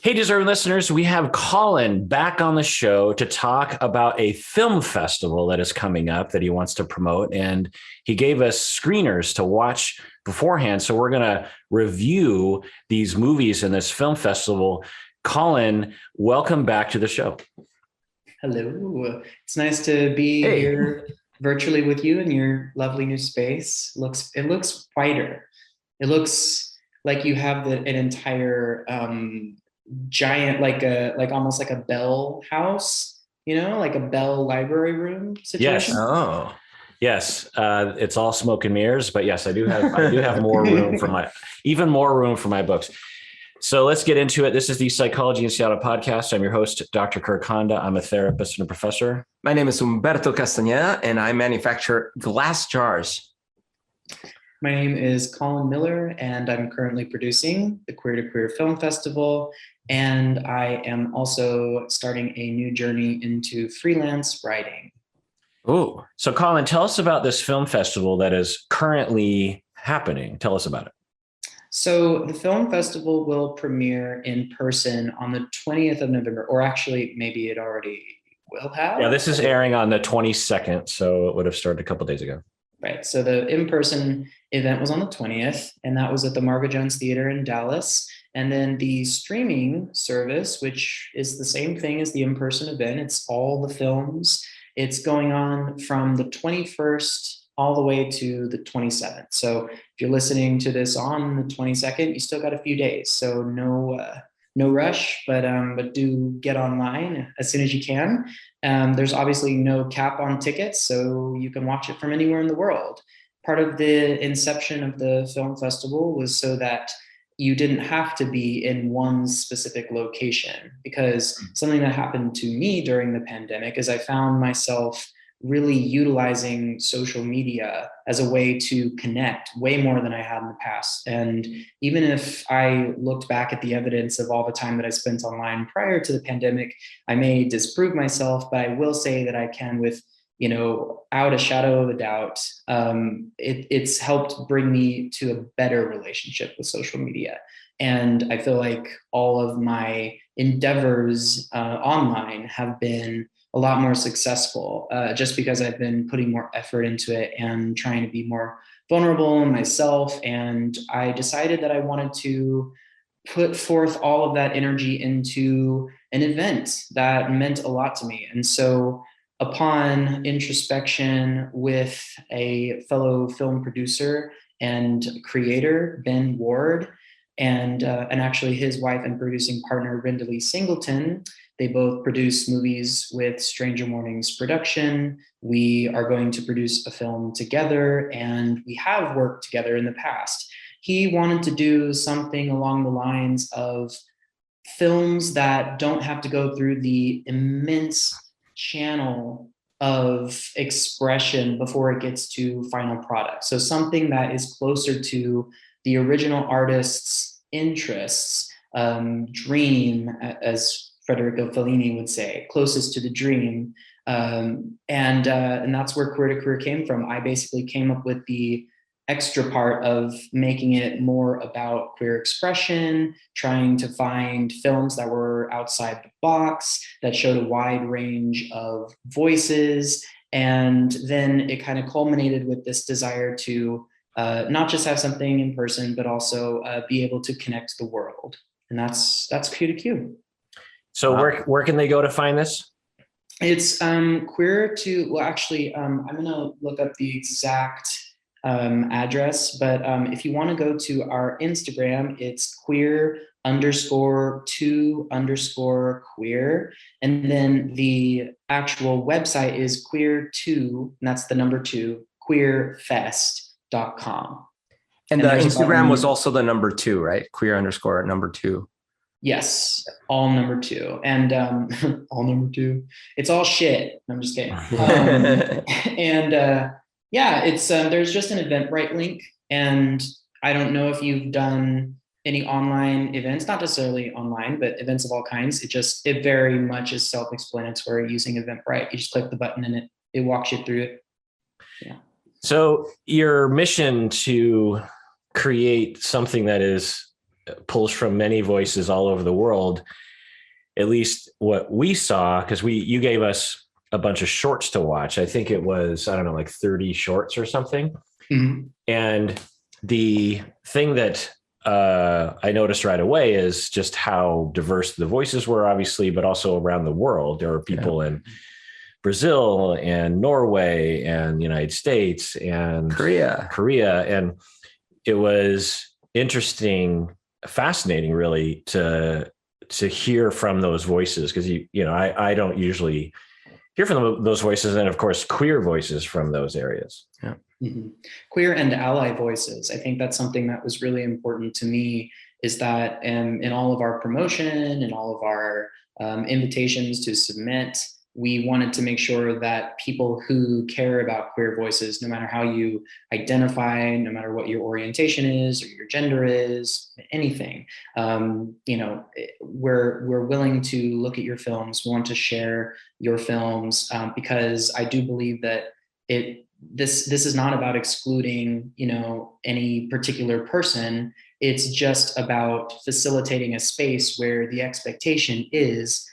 Hey, deserving listeners, we have Collin back on the show to talk about a film festival that is coming up that he wants to promote. And he gave us screeners to watch beforehand. So we're going to review these movies in this film festival. Collin, welcome back to the show. Hello. It's nice to be here virtually with you in your lovely new space. It looks wider. It looks like you have an entire giant, like almost like a Bell house, like a Bell library room situation. Yes. Oh, yes. It's all smoke and mirrors, but yes, I do have more room even more room for my books. So let's get into it. This is the Psychology in Seattle podcast. I'm your host, Dr. Kirk Honda. I'm a therapist and a professor. My name is Humberto Castaneda, and I manufacture glass jars. My name is Collin Miller, and I'm currently producing the Queer to Queer Film Festival. And I am also starting a new journey into freelance writing. Oh, so Collin, tell us about this film festival that is currently happening. Tell us about it. So the film festival will premiere in person on the 20th of November, or actually maybe it already will have. Yeah, this is airing on the 22nd, so it would have started a couple of days ago. Right. So the in-person event was on the 20th, and that was at the Marva Jones Theater in Dallas. And then the streaming service, which is the same thing as the in-person event, it's all the films. It's going on from the 21st all the way to the 27th. So if you're listening to this on the 22nd, you still got a few days. So no rush, but do get online as soon as you can. There's obviously no cap on tickets, so you can watch it from anywhere in the world. Part of the inception of the film festival was so that you didn't have to be in one specific location, because something that happened to me during the pandemic is I found myself really utilizing social media as a way to connect way more than I had in the past. And even if I looked back at the evidence of all the time that I spent online prior to the pandemic, I may disprove myself, but I will say that I can, with out a shadow of a doubt, it's helped bring me to a better relationship with social media. And I feel like all of my endeavors online have been a lot more successful, just because I've been putting more effort into it and trying to be more vulnerable in myself. And I decided that I wanted to put forth all of that energy into an event that meant a lot to me. And so upon introspection with a fellow film producer and creator, Ben Ward, and actually his wife and producing partner, Brenda Lee Singleton, they both produce movies with Stranger Mornings production. We are going to produce a film together, and we have worked together in the past. He wanted to do something along the lines of films that don't have to go through the immense channel of expression before it gets to final product. So something that is closer to the original artist's interests, dream, as Federico Fellini would say, closest to the dream. And that's where Queer to Queer came from. I basically came up with the extra part of making it more about queer expression, trying to find films that were outside the box, that showed a wide range of voices. And then it kind of culminated with this desire to not just have something in person, but also be able to connect the world. And that's Q to Q. So where can they go to find this? It's queer to, well, actually, I'm going to look up the exact address, but if you want to go to our Instagram, it's queer_2_queer. And then the actual website is queer2, and that's the number 2, queerfest.com. And the Instagram was also the number 2, right? Queer_2. Yes, all number 2, and all number 2. It's all shit. I'm just kidding. Yeah, it's there's just an Eventbrite link, and I don't know if you've done any online events, not necessarily online, but events of all kinds. It very much is self-explanatory using Eventbrite. You just click the button and it walks you through it. Yeah. So your mission to create something that is pulls from many voices all over the world. At least what we saw, because you gave us a bunch of shorts to watch. I think it was, I don't know, like 30 shorts or something. Mhm. And the thing that I noticed right away is just how diverse the voices were, obviously, but also around the world. There were people in Brazil and Norway and the United States and Korea. And it was interesting, fascinating, really, to hear from those voices, because I don't usually hear from those voices, and of course queer voices from those areas. Yeah. Mm-hmm. Queer and ally voices. I think that's something that was really important to me, is that in all of our promotion and all of our invitations to submit, we wanted to make sure that people who care about queer voices, no matter how you identify, no matter what your orientation is or your gender is, anything, we're willing to look at your films, want to share your films, because I do believe that this is not about excluding, any particular person. It's just about facilitating a space where the expectation is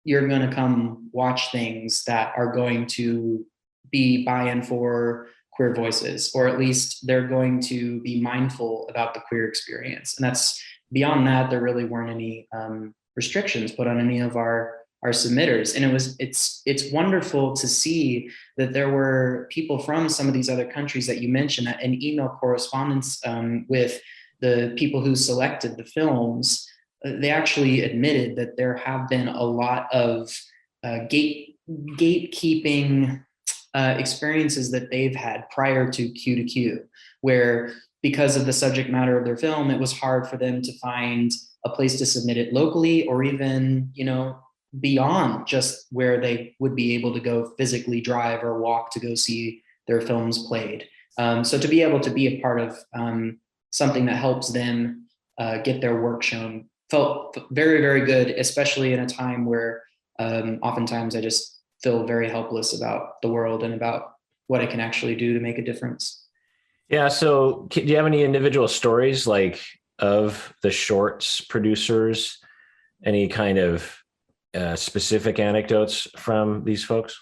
you're going to come watch things that are going to be buy-in for queer voices, or at least they're going to be mindful about the queer experience. And that's beyond that, there really weren't any restrictions put on any of our submitters. And it's wonderful to see that there were people from some of these other countries that you mentioned, that in email correspondence with the people who selected the films, they actually admitted that there have been a lot of gatekeeping experiences that they've had prior to Q2Q, where because of the subject matter of their film, it was hard for them to find a place to submit it locally, or even, beyond just where they would be able to go physically drive or walk to go see their films played. So to be able to be a part of something that helps them get their work shown felt very, very good, especially in a time where oftentimes I just feel very helpless about the world and about what I can actually do to make a difference. Yeah. So do you have any individual stories of the shorts producers? Any kind of specific anecdotes from these folks?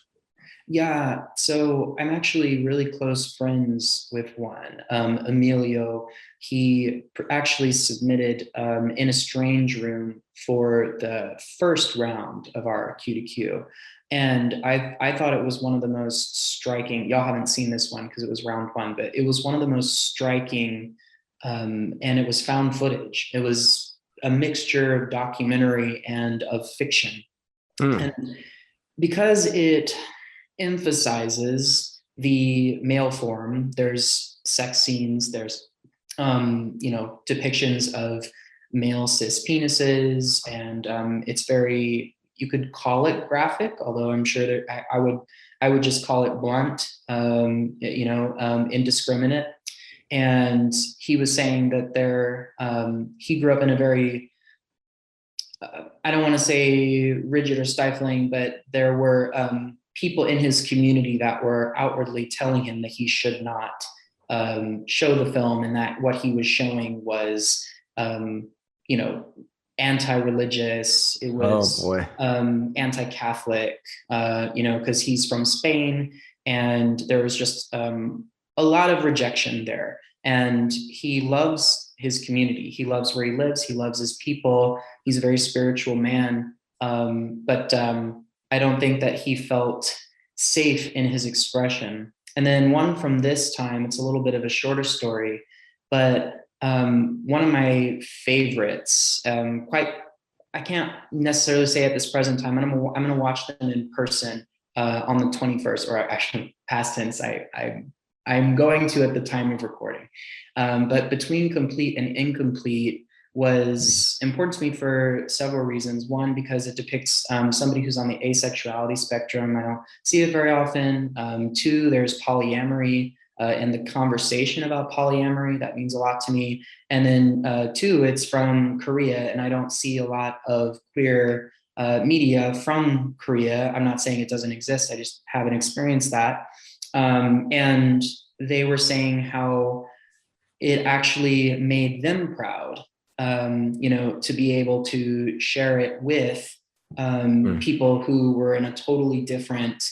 Yeah, so I'm actually really close friends with one, Emilio. He actually submitted in a strange room for the first round of our Q2Q. And I thought it was one of the most striking, y'all haven't seen this one because it was round one, but it was one of the most striking, and it was found footage. It was a mixture of documentary and of fiction. And because it emphasizes the male form, there's sex scenes, there's depictions of male cis penises, and it's very, you could call it graphic, although I'm sure that I would just call it blunt, indiscriminate. And he was saying that he grew up in a very I don't want to say rigid or stifling, but there were people in his community that were outwardly telling him that he should not show the film, and that what he was showing was, anti-religious. It was anti-Catholic, because he's from Spain, and there was just a lot of rejection there. And he loves his community. He loves where he lives. He loves his people. He's a very spiritual man. But I don't think that he felt safe in his expression. And then one from this time, it's a little bit of a shorter story, but one of my favorites, I can't necessarily say at this present time, I'm going to watch them in person on the 21st, or actually past tense, I'm going to at the time of recording. But Between Complete and Incomplete was important to me for several reasons. One, because it depicts somebody who's on the asexuality spectrum. I don't see it very often. Two, there's polyamory and the conversation about polyamory. That means a lot to me. And then two, it's from Korea, and I don't see a lot of queer media from Korea. I'm not saying it doesn't exist. I just haven't experienced that. And they were saying how it actually made them proud to be able to share it with people who were in a totally different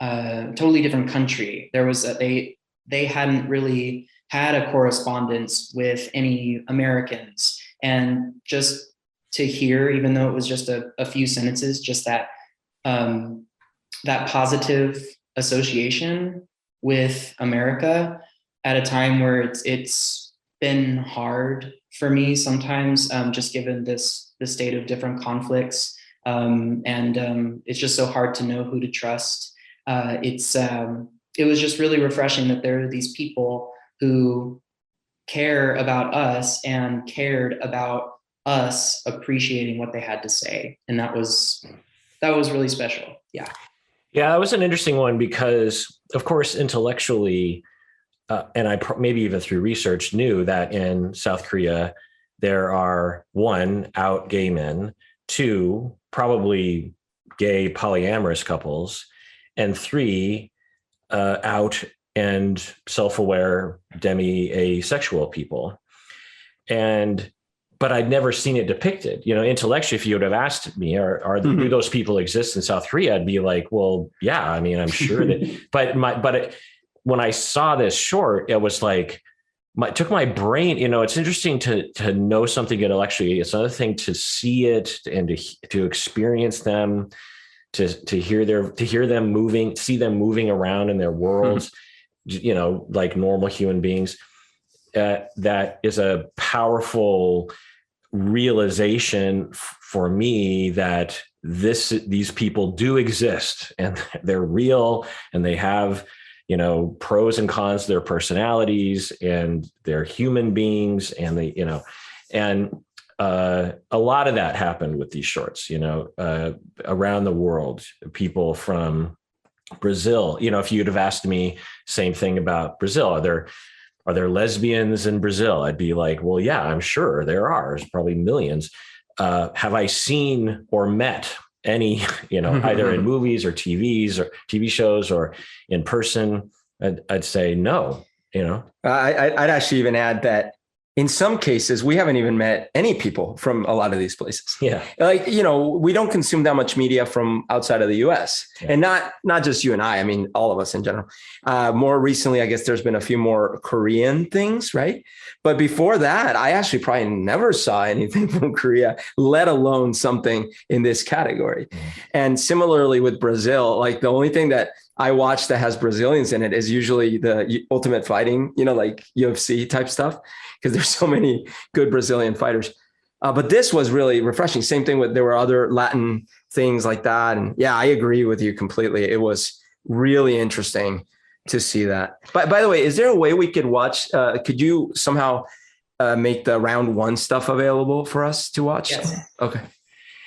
country. There was they hadn't really had a correspondence with any Americans, and just to hear, even though it was just a few sentences, just that that positive association with America at a time where it's been hard for me sometimes, just given the state of different conflicts, and it's just so hard to know who to trust. It was just really refreshing that there are these people who care about us and cared about us appreciating what they had to say, and that was really special. Yeah, that was an interesting one because, of course, intellectually, and I maybe even through research knew that in South Korea there are 1, out gay men, 2, probably gay polyamorous couples, and 3, out and self-aware demi-asexual people. But I'd never seen it depicted. Intellectually, if you would have asked me, do those people exist in South Korea? I'd be like, well, yeah, I mean, I'm sure that, when I saw this short, it was like, it took my brain, it's interesting to know something intellectually. It's another thing to see it and to experience them, to hear them moving, see them moving around in their worlds, like normal human beings. That is a powerful realization for me that these people do exist and they're real, and they have, pros and cons to their personalities, and they're human beings, and a lot of that happened with these shorts, around the world. People from Brazil, if you'd have asked me same thing about Brazil, are there lesbians in Brazil? I'd be like, well, yeah, I'm sure there are. There's probably millions. Have I seen or met any, either in movies or TV shows or in person? I'd say no. I'd actually even add that in some cases, we haven't even met any people from a lot of these places. Yeah. Like, we don't consume that much media from outside of the US, and not just you and I mean, all of us in general. More recently, I guess there's been a few more Korean things, right? But before that, I actually probably never saw anything from Korea, let alone something in this category. And similarly with Brazil, like the only thing that I watch that has Brazilians in it is usually the Ultimate Fighting, like UFC type stuff, because there's so many good Brazilian fighters. But this was really refreshing. Same thing there were other Latin things like that. And yeah, I agree with you completely. It was really interesting to see that. But by the way, is there a way we could watch? Could you somehow make the round 1 stuff available for us to watch? Yes. Okay.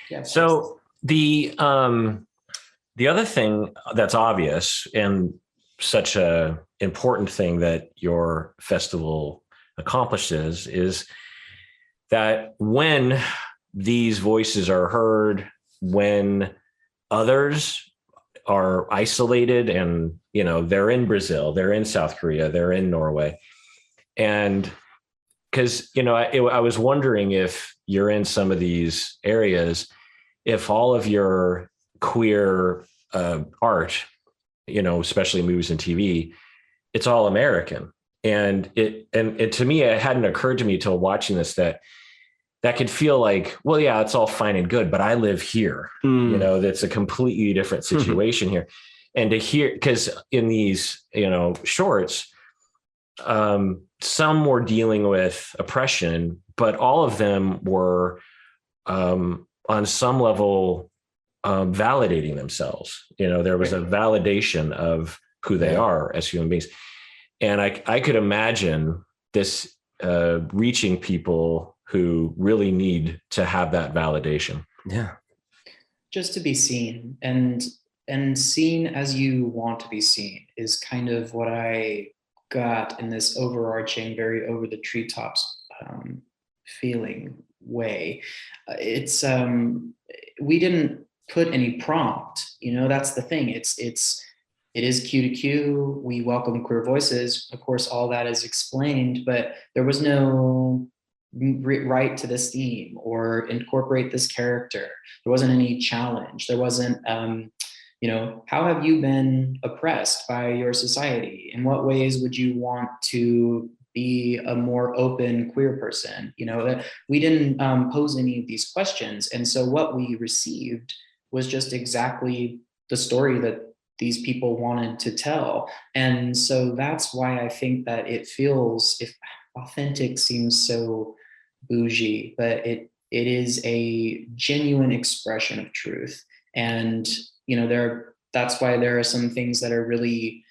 Yeah. So the other thing that's obvious, and such a important thing that your festival accomplishes, is that when these voices are heard, when others are isolated and, they're in Brazil, they're in South Korea, they're in Norway. And because, I was wondering if you're in some of these areas, if all of your queer art, especially movies and TV, it's all American. And it to me, it hadn't occurred to me till watching this that could feel like, well, yeah, it's all fine and good, but I live here. That's a completely different situation here. And to hear, because in these, shorts, some were dealing with oppression, but all of them were on some level validating themselves. There was a validation of who they are as human beings. And I could imagine this reaching people who really need to have that validation. Yeah. Just to be seen and seen as you want to be seen is kind of what I got in this overarching, very over the treetops feeling way. It's we didn't put any prompt, that's the thing. It is Q to Q. We welcome queer voices. Of course, all that is explained, but there was no write to this theme or incorporate this character. There wasn't any challenge. There wasn't, how have you been oppressed by your society? In what ways would you want to be a more open queer person? We didn't pose any of these questions. And so what we received was just exactly the story that these people wanted to tell. And so that's why I think that it feels, if authentic seems so bougie, but it is a genuine expression of truth. And that's why there are some things that are really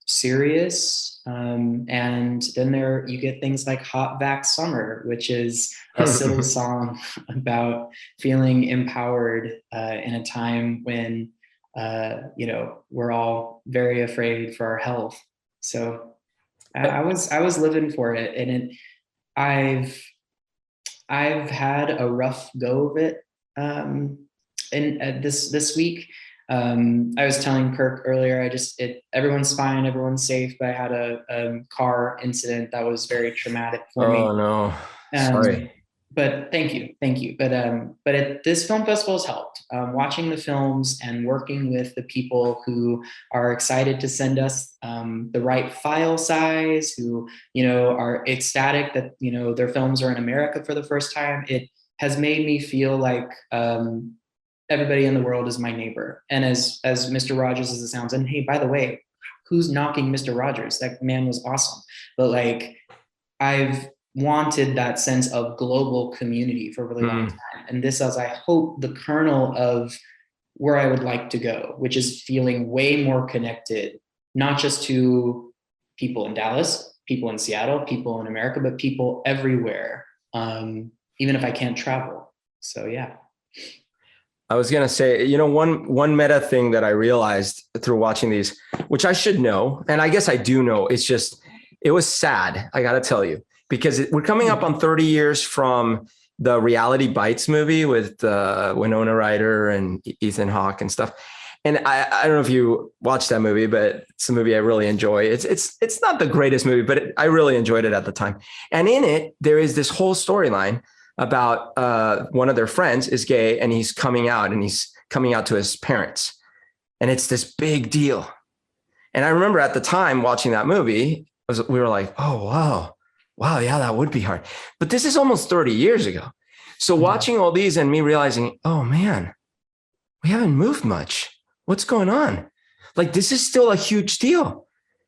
serious, and then you get things like Hot Vac Summer, which is a silly song about feeling empowered in a time when we're all very afraid for our health. So I was living for it, and I've had a rough go of it in this week. I was telling Kirk earlier, everyone's fine, everyone's safe, but I had a car incident that was very traumatic for me. Oh no, sorry. But thank you. But this film festival has helped. Watching the films and working with the people who are excited to send us the right file size, who are ecstatic that their films are in America for the first time. It has made me feel like everybody in the world is my neighbor. And as Mr. Rogers as it sounds, and hey, by the way, who's knocking Mr. Rogers? That man was awesome. But I've wanted that sense of global community for a really long time. And this is, I hope, the kernel of where I would like to go, which is feeling way more connected, not just to people in Dallas, people in Seattle, people in America, but people everywhere, even if I can't travel. So, yeah. I was going to say, one meta thing that I realized through watching these, which I should know, and I guess I do know, it was sad. I got to tell you, because we're coming up on 30 years from the Reality Bites movie with Winona Ryder and Ethan Hawke and stuff. And I don't know if you watched that movie, but it's a movie I really enjoy. It's not the greatest movie, but I really enjoyed it at the time. And in it, there is this whole storyline about one of their friends is gay, and he's coming out to his parents. And it's this big deal. And I remember at the time watching that movie, we were like, oh, wow, yeah, that would be hard. But this is almost 30 years ago. So watching all these and me realizing, oh man, we haven't moved much. What's going on? This is still a huge deal.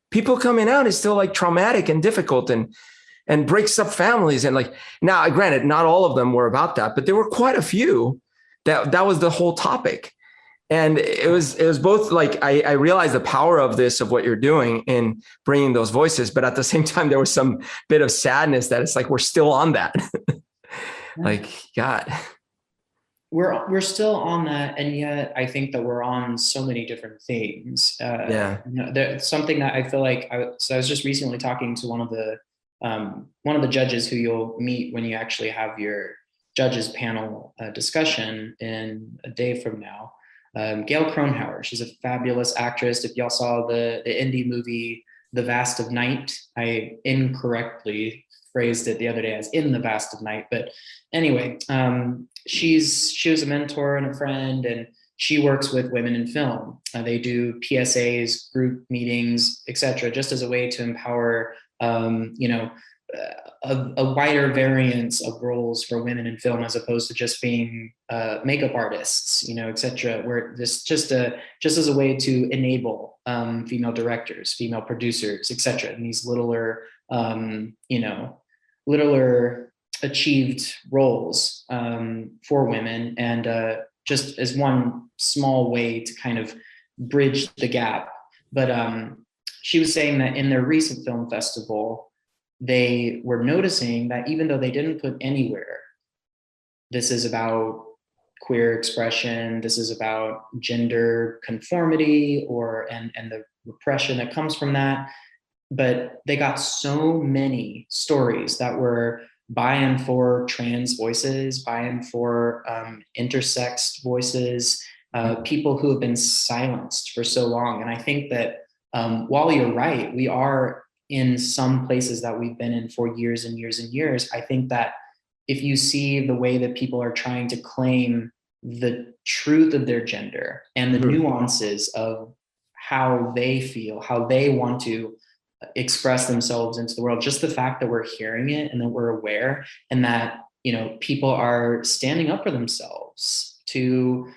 People coming out is still traumatic and difficult and breaks up families. And now, granted, not all of them were about that, but there were quite a few that was the whole topic. And it was both I realized the power of what you're doing in bringing those voices, but at the same time, there was some bit of sadness that it's we're still on that. God. We're still on that, and yet I think that we're on so many different things. There's something that I feel like. I was just recently talking to one of the judges who you'll meet when you actually have your judges panel discussion in a day from now. Gail Cronhauer, she's a fabulous actress. If y'all saw the indie movie The Vast of Night, I incorrectly phrased it the other day as In the Vast of Night. But anyway, she was a mentor and a friend, and she works with women in film. They do PSAs, group meetings, etc., just as a way to empower a wider variance of roles for women in film, as opposed to just being makeup artists, etc. Where this just as a way to enable female directors, female producers, etc. in these littler achieved roles for women, and just as one small way to kind of bridge the gap. But she was saying that in their recent film festival, they were noticing that even though they didn't put anywhere, this is about queer expression, this is about gender conformity, and the repression that comes from that, but they got so many stories that were by and for trans voices, by and for intersex voices, people who have been silenced for so long. And I think that while you're right, we are in some places that we've been in for years and years and years. I think that if you see the way that people are trying to claim the truth of their gender and the nuances of how they feel, how they want to express themselves into the world, just the fact that we're hearing it and that we're aware, and that, you know, people are standing up for themselves to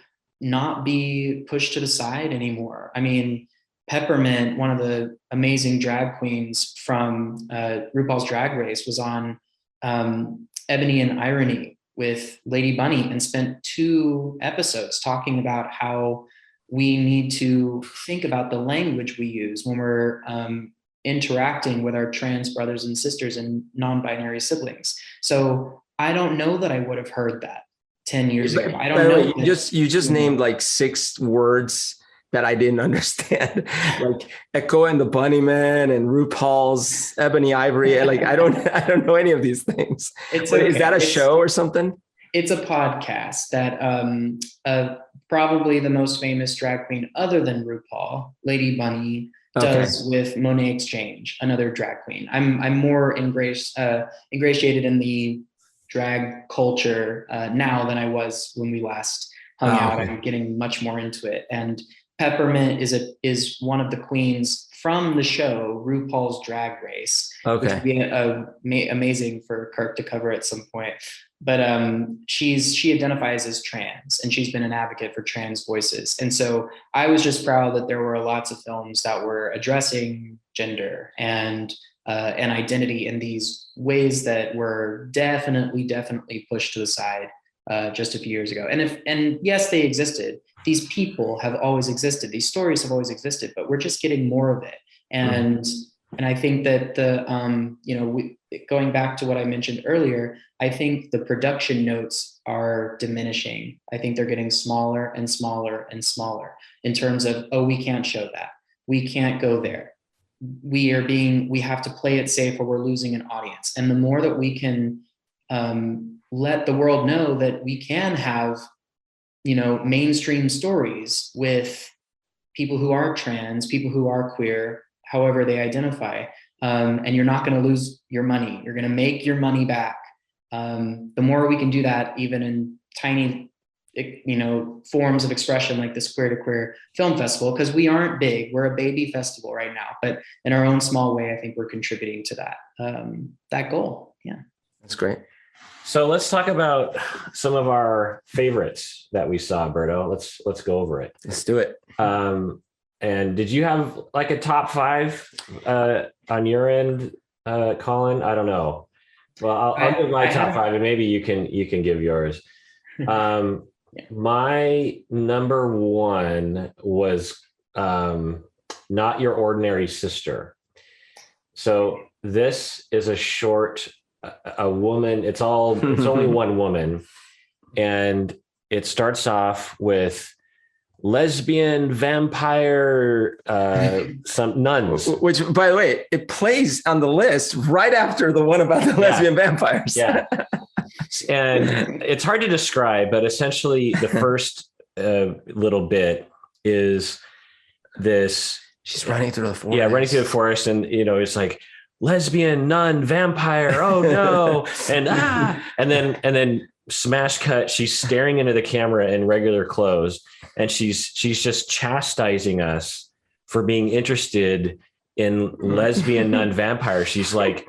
not be pushed to the side anymore. I mean, Peppermint, one of the amazing drag queens from RuPaul's Drag Race, was on Ebony and Irony with Lady Bunny and spent 2 episodes talking about how we need to think about the language we use when we're interacting with our trans brothers and sisters and non-binary siblings. So I don't know that I would have heard that 10 years ago. I don't know. You just named like 6 words that I didn't understand, like Echo and the Bunnyman and RuPaul's Ebony Ivory. Like I don't know any of these things. Is that a show or something? It's a podcast that probably the most famous drag queen other than RuPaul, Lady Bunny, does with Monet Exchange, another drag queen. I'm more ingratiated in the drag culture now than I was when we last hung out. I'm getting much more into it. And Peppermint is one of the queens from the show RuPaul's Drag Race, which would be amazing for Kirk to cover at some point. But she identifies as trans, and she's been an advocate for trans voices. And so I was just proud that there were lots of films that were addressing gender and identity in these ways that were definitely pushed to the side just a few years ago. And yes, they existed. These people have always existed. These stories have always existed, but we're just getting more of it. And I think that going back to what I mentioned earlier, I think the production notes are diminishing. I think they're getting smaller and smaller and smaller in terms of, we can't show that. We can't go there. We have to play it safe or we're losing an audience. And the more that we can let the world know that we can have, mainstream stories with people who are trans, people who are queer, however they identify, and you're not going to lose your money. You're going to make your money back. The more we can do that, even in tiny, forms of expression like this Queer to Queer Film Festival, because we aren't big, we're a baby festival right now, but in our own small way, I think we're contributing to that goal. Yeah, that's great. So let's talk about some of our favorites that we saw, Berto. Let's go over it. Let's do it. And did you have like a top 5 on your end, Collin? I don't know. Well, I'll give my top 5, and maybe you can give yours. My number 1 was Not Your Ordinary Sister. So this is a short. A woman, it's only one woman, and it starts off with lesbian vampire some nuns, which, by the way, it plays on the list right after the one about the lesbian vampires. Yeah. And it's hard to describe, but essentially the first little bit is this. She's running through the forest. Yeah, running through the forest, and it's like lesbian, nun, vampire, oh no, and then smash cut, she's staring into the camera in regular clothes, and she's just chastising us for being interested in lesbian, nun, vampire. She's like,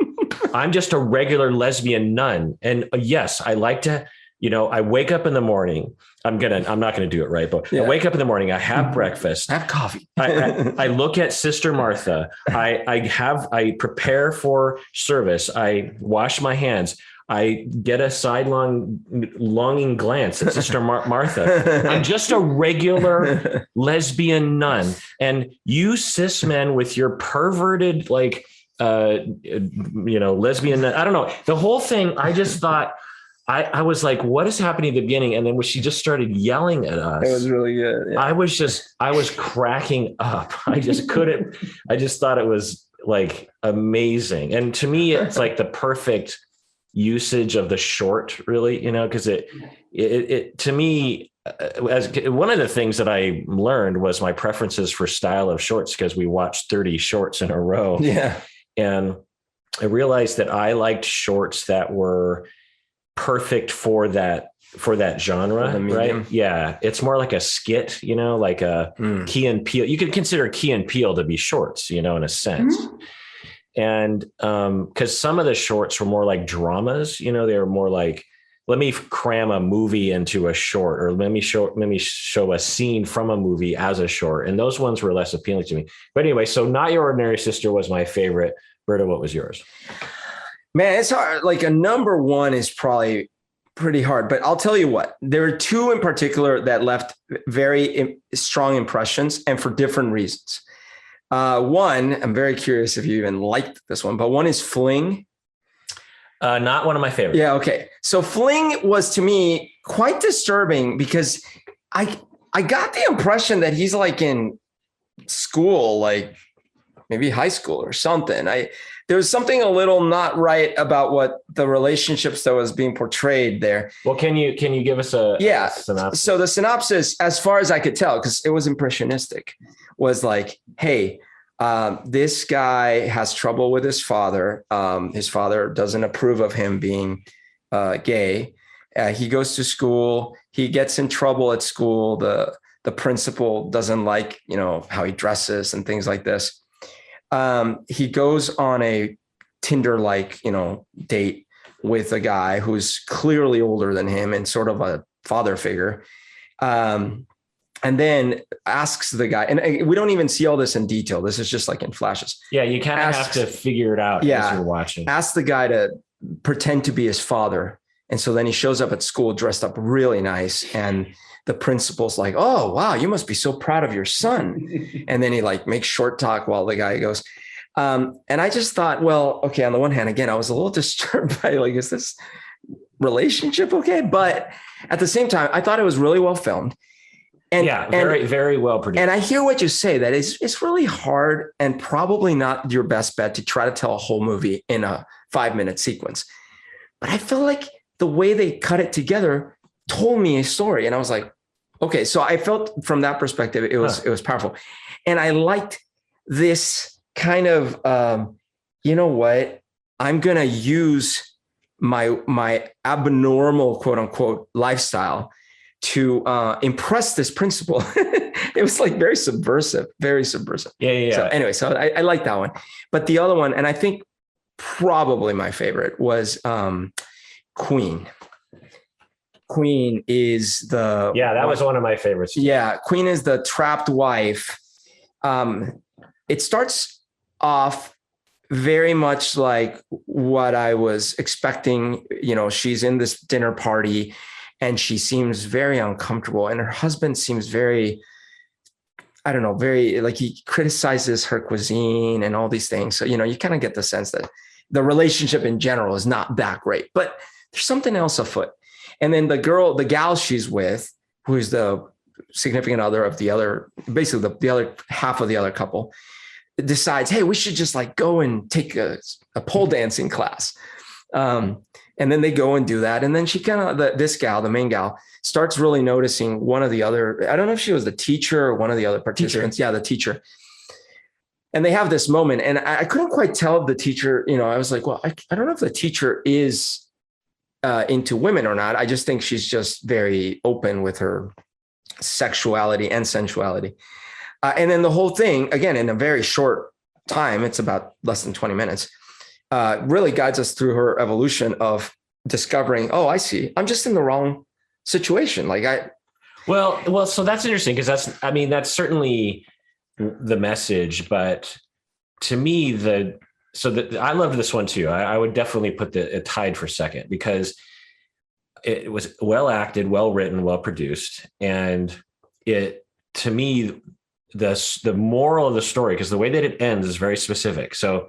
I'm just a regular lesbian nun, and yes, I like to, I wake up in the morning. I'm not gonna do it right, but I wake up in the morning. I have breakfast. I have coffee. I look at Sister Martha. I prepare for service. I wash my hands. I get a sidelong, longing glance at Sister Martha. I'm just a regular lesbian nun, and you cis men with your perverted lesbian nun. I don't know the whole thing. I just thought. I was like, what is happening at the beginning? And then when she just started yelling at us, it was really good. Yeah. I was cracking up. I just couldn't, I just thought it was like amazing. And to me, it's like the perfect usage of the short, really, because it to me, as one of the things that I learned was my preferences for style of shorts, because we watched 30 shorts in a row. Yeah. And I realized that I liked shorts that were perfect for that genre, right? Yeah. It's more like a skit, like a Key and Peele. You could consider Key and Peele to be shorts, in a sense. And because some of the shorts were more like dramas, they were more like, let me cram a movie into a short, or let me show a scene from a movie as a short. And those ones were less appealing to me. But anyway, so Not Your Ordinary Sister was my favorite. Berta, what was yours? Man, it's hard. Like a number one is probably pretty hard, but I'll tell you what, there are two in particular that left very strong impressions, and for different reasons. One, I'm very curious if you even liked this one, but one is Fling. Not one of my favorites. Yeah. Okay. So Fling was to me quite disturbing because I got the impression that he's like in school, like maybe high school or something. There was something a little not right about what the relationships that was being portrayed there. Well, can you give us a synopsis? So the synopsis, as far as I could tell, because it was impressionistic, was like, hey, this guy has trouble with his father. His father doesn't approve of him being gay. He goes to school. He gets in trouble at school. The principal doesn't like, how he dresses and things like this. He goes on a Tinder-like, date with a guy who's clearly older than him and sort of a father figure. And then asks the guy, and we don't even see all this in detail. This is just like in flashes. Yeah, you kind of have to figure it out as you're watching. Ask the guy to pretend to be his father. And so then he shows up at school dressed up really nice. And the principal's like, oh, wow, you must be so proud of your son. And then he like makes short talk while the guy goes. And I just thought, well, okay, on the one hand, again, I was a little disturbed by like, is this relationship okay? But at the same time, I thought it was really well filmed. And very, very well produced. And I hear what you say, that it's really hard and probably not your best bet to try to tell a whole movie in a 5-minute sequence. But I feel like the way they cut it together told me a story. And I was like, okay, so I felt from that perspective, it was powerful. And I liked this kind of, you know what, I'm going to use my abnormal, quote unquote, lifestyle to impress this principal. It was like very subversive. Yeah. So anyway, so I like that one. But the other one, and I think probably my favorite, was Queen. Queen is the... Yeah, that was one of my favorites. Yeah, Queen is the trapped wife. It starts off very much like what I was expecting. She's in this dinner party and she seems very uncomfortable, and her husband seems very, I don't know, very like he criticizes her cuisine and all these things. So, you kind of get the sense that the relationship in general is not that great, but there's something else afoot. And then the gal she's with, who is the significant other of the other, basically the other half of the other couple, decides, hey, we should just like go and take a pole dancing class. And then they go and do that. And then she this gal, the main gal, starts really noticing one of the other, I don't know if she was the teacher or one of the other participants. Yeah, the teacher. And they have this moment, and I couldn't quite tell the teacher, I was like, well, I don't know if the teacher is into women or not. I just think she's just very open with her sexuality and sensuality. And then the whole thing, again, in a very short time, it's about less than 20 minutes, really guides us through her evolution of discovering, oh, I see, I'm just in the wrong situation. Well, so that's interesting, because that's certainly the message, but to me, I loved this one too. I would definitely put it tied for second, because it was well acted, well written, well produced. And to me, the moral of the story, because the way that it ends is very specific. So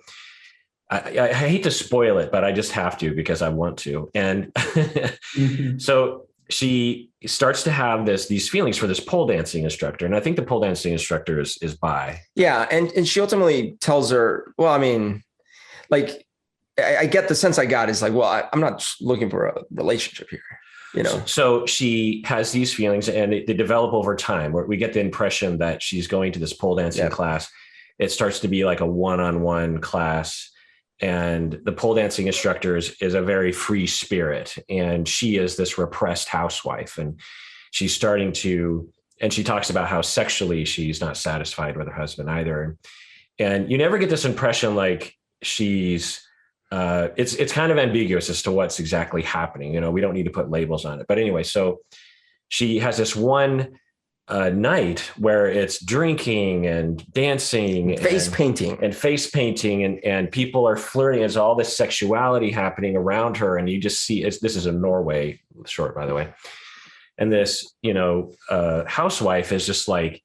I hate to spoil it, but I just have to because I want to. And So she starts to have these feelings for this pole dancing instructor. And I think the pole dancing instructor is bi. Yeah. And she ultimately tells her, well, I mean, like, I get the sense I got is like, well, I'm not looking for a relationship here, So she has these feelings, and they develop over time, where we get the impression that she's going to this pole dancing class. It starts to be like a one-on-one class. and the pole dancing instructor is a very free spirit, and she is this repressed housewife, and she's starting to, and she talks about how sexually she's not satisfied with her husband either. And you never get this impression like she's, it's kind of ambiguous as to what's exactly happening. We don't need to put labels on it. But anyway, so she has this one night where it's drinking and dancing, face painting and people are flirting. There's all this sexuality happening around her. And you just see, this is a Norway short, by the way. And this, housewife is just like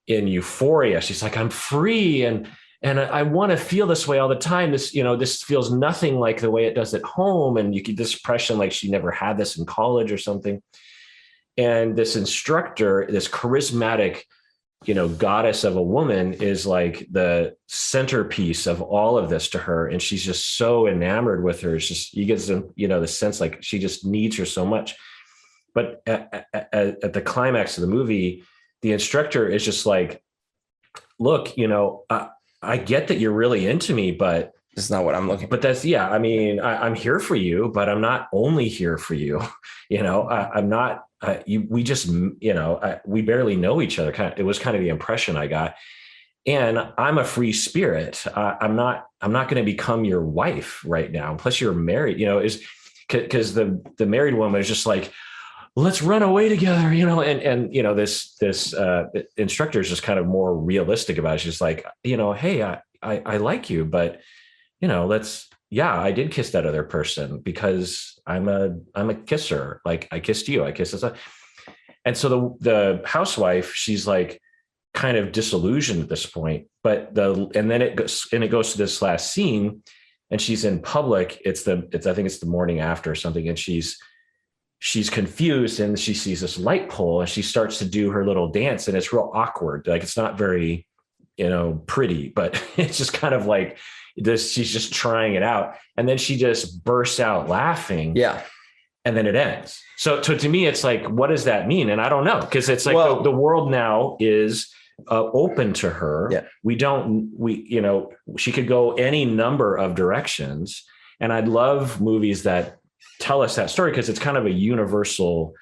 in euphoria. She's like, I'm free. And I want to feel this way all the time. This feels nothing like the way it does at home. And you get this impression like she never had this in college or something. And this instructor, this charismatic, goddess of a woman, is like the centerpiece of all of this to her. And she's just so enamored with her. It's just, you get the sense like she just needs her so much. But at the climax of the movie, the instructor is just like, look, I get that you're really into me, but it's not what I'm looking for. But that's, I'm here for you, but I'm not only here for you. I'm not, we just, we barely know each other. It was kind of the impression I got. And I'm a free spirit. I'm not going to become your wife right now. Plus you're married, because the married woman is just like, let's run away together, this instructor is just kind of more realistic about it. She's like, hey, I like you, but I did kiss that other person because I'm a kisser. Like I kissed you, I kissed this. And so the housewife, she's like kind of disillusioned at this point, but then it goes to this last scene, and she's in public. I think it's the morning after or something. And she's confused, and she sees this light pole, and she starts to do her little dance, and it's real awkward. Like it's not very, pretty, but it's just kind of like this, she's just trying it out. And then she just bursts out laughing. Yeah. And then it ends. So to me, it's like, what does that mean? And I don't know, because it's like the world now is open to her. Yeah. She could go any number of directions. And I'd love movies that tell us that story, because it's kind of a universal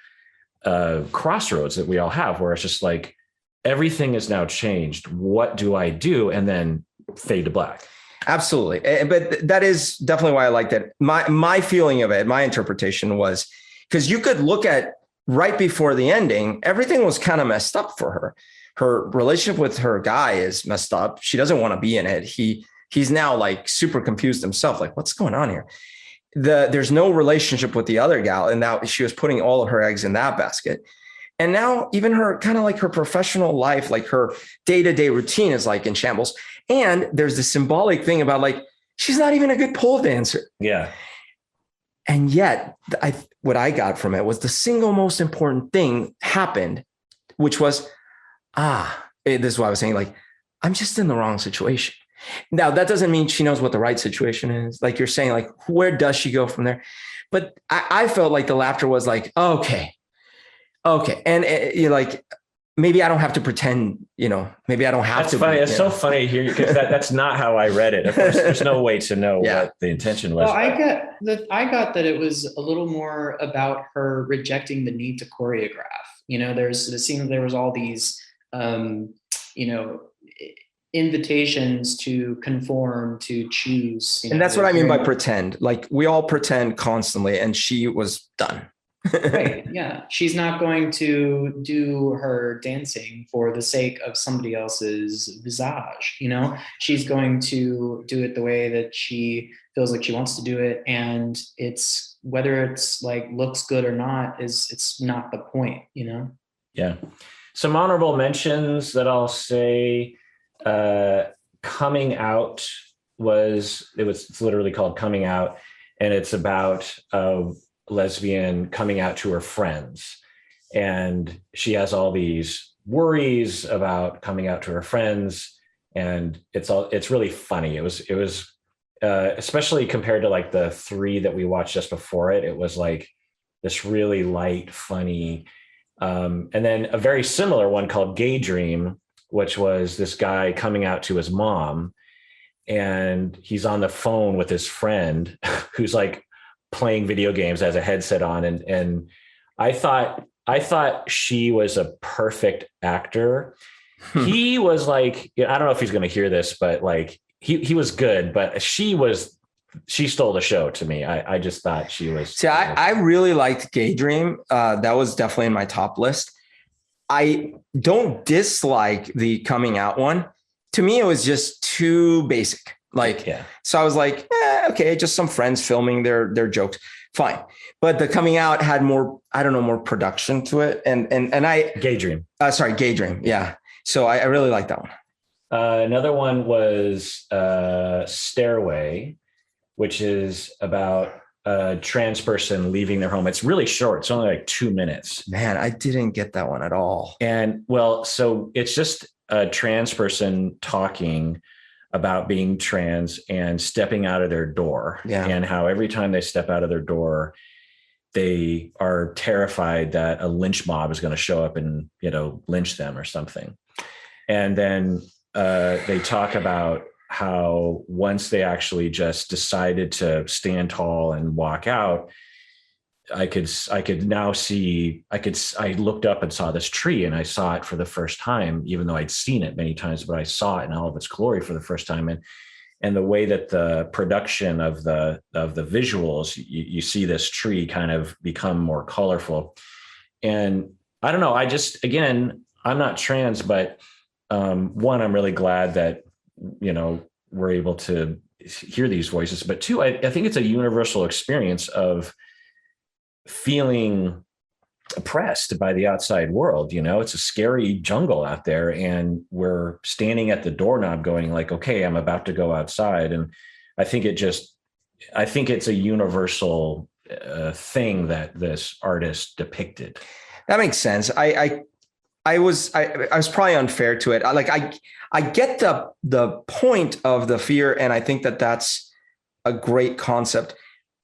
crossroads that we all have, where it's just like, everything is now changed. What do I do? And then fade to black. Absolutely. But that is definitely why I like that. My feeling of it, my interpretation was, because you could look at right before the ending, everything was kind of messed up for her. Her relationship with her guy is messed up. She doesn't want to be in it. He's now like super confused himself. Like, what's going on here? There's no relationship with the other gal. And now she was putting all of her eggs in that basket. And now even her kind of like her professional life, like her day-to-day routine is like in shambles. And there's the symbolic thing about like, she's not even a good pole dancer. Yeah. And yet what I got from it was the single most important thing happened, which was, this is what I was saying. Like, I'm just in the wrong situation. Now, that doesn't mean she knows what the right situation is. Like you're saying, like, where does she go from there? But I felt like the laughter was like, okay. And you're like, maybe I don't have to pretend, maybe I don't have to. That's funny. It's so funny here, because that's not how I read it. Of course, there's no way to know what the intention was. Well, I got that it was a little more about her rejecting the need to choreograph. There's the scene, there was all these, invitations to conform, to choose. And that's what I mean by pretend. Like we all pretend constantly, and she was done. Right. Yeah. She's not going to do her dancing for the sake of somebody else's visage. She's going to do it the way that she feels like she wants to do it. And it's whether it's like looks good or not it's not the point, Yeah. Some honorable mentions that I'll say, Coming Out it's literally called Coming Out. And it's about lesbian coming out to her friends, and she has all these worries about coming out to her friends, and it's really funny. It was especially compared to like the 3 that we watched just before it was like this really light, funny, and then a very similar one called Gaydream, which was this guy coming out to his mom. and he's on the phone with his friend who's like playing video games, has a headset on. And I thought she was a perfect actor. He was like, I don't know if he's going to hear this, but like he was good, but she stole the show to me. I just thought she was. See, I really liked Gaydream. That was definitely in my top list. I don't dislike the coming out one. To me, it was just too basic. Like, Yeah. So I was like, okay, just some friends filming their jokes. Fine. But the coming out had more, I don't know, more production to it. And I Gaydream. Gaydream. Yeah. So I really like that one. Another one was Stairway, which is about a trans person leaving their home. It's really short. It's only like 2 minutes. Man, I didn't get that one at all. And well, so it's just a trans person talking about being trans and stepping out of their door. Yeah. And how every time they step out of their door, they are terrified that a lynch mob is going to show up and, lynch them or something. And then they talk about how once they actually just decided to stand tall and walk out, I looked up and saw this tree, and I saw it for the first time, even though I'd seen it many times, but I saw it in all of its glory for the first time. And the way that the production of the visuals, you see this tree kind of become more colorful. And I don't know, I'm not trans, but one, I'm really glad that, we're able to hear these voices, but two, I think it's a universal experience of feeling oppressed by the outside world. It's a scary jungle out there, and we're standing at the doorknob going like, okay, I'm about to go outside. And I think it's a universal thing that this artist depicted. That makes sense. I was probably unfair to it. I get the point of the fear, and I think that that's a great concept.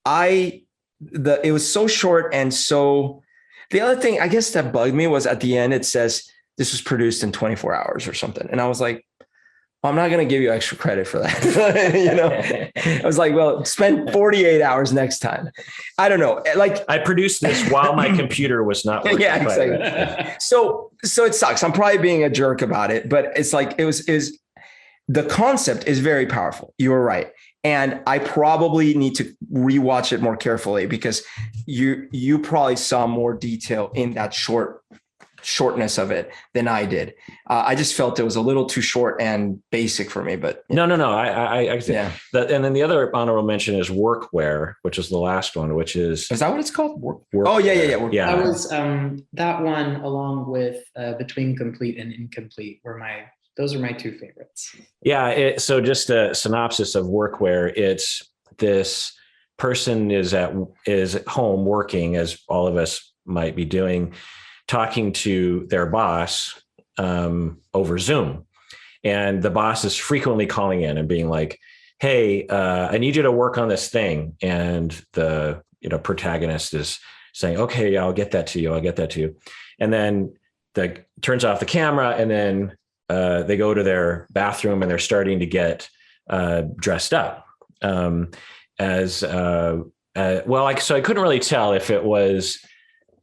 It was so short, and so the other thing I guess that bugged me was at the end it says this was produced in 24 hours or something, and I was like, I'm not going to give you extra credit for that. I was like, well, spend 48 hours next time. I don't know. Like, I produced this while my computer was not working. Yeah, exactly. So it sucks. I'm probably being a jerk about it, but it's like, the concept is very powerful. You were right. And I probably need to rewatch it more carefully because you probably saw more detail in that shortness of it than I did. I just felt it was a little too short and basic for me, but no. I yeah. And then the other honorable mention is Workwear, which is the last one, which is that what it's called? Work. Oh yeah. Yeah. That was that one along with Between Complete and Incomplete those are my two favorites. Yeah. So just a synopsis of Workwear. It's this person is at home working, as all of us might be doing, talking to their boss over Zoom. And the boss is frequently calling in and being like, hey, I need you to work on this thing. And the protagonist is saying, okay, I'll get that to you. And then turns off the camera, and then they go to their bathroom and they're starting to get dressed up. So I couldn't really tell if it was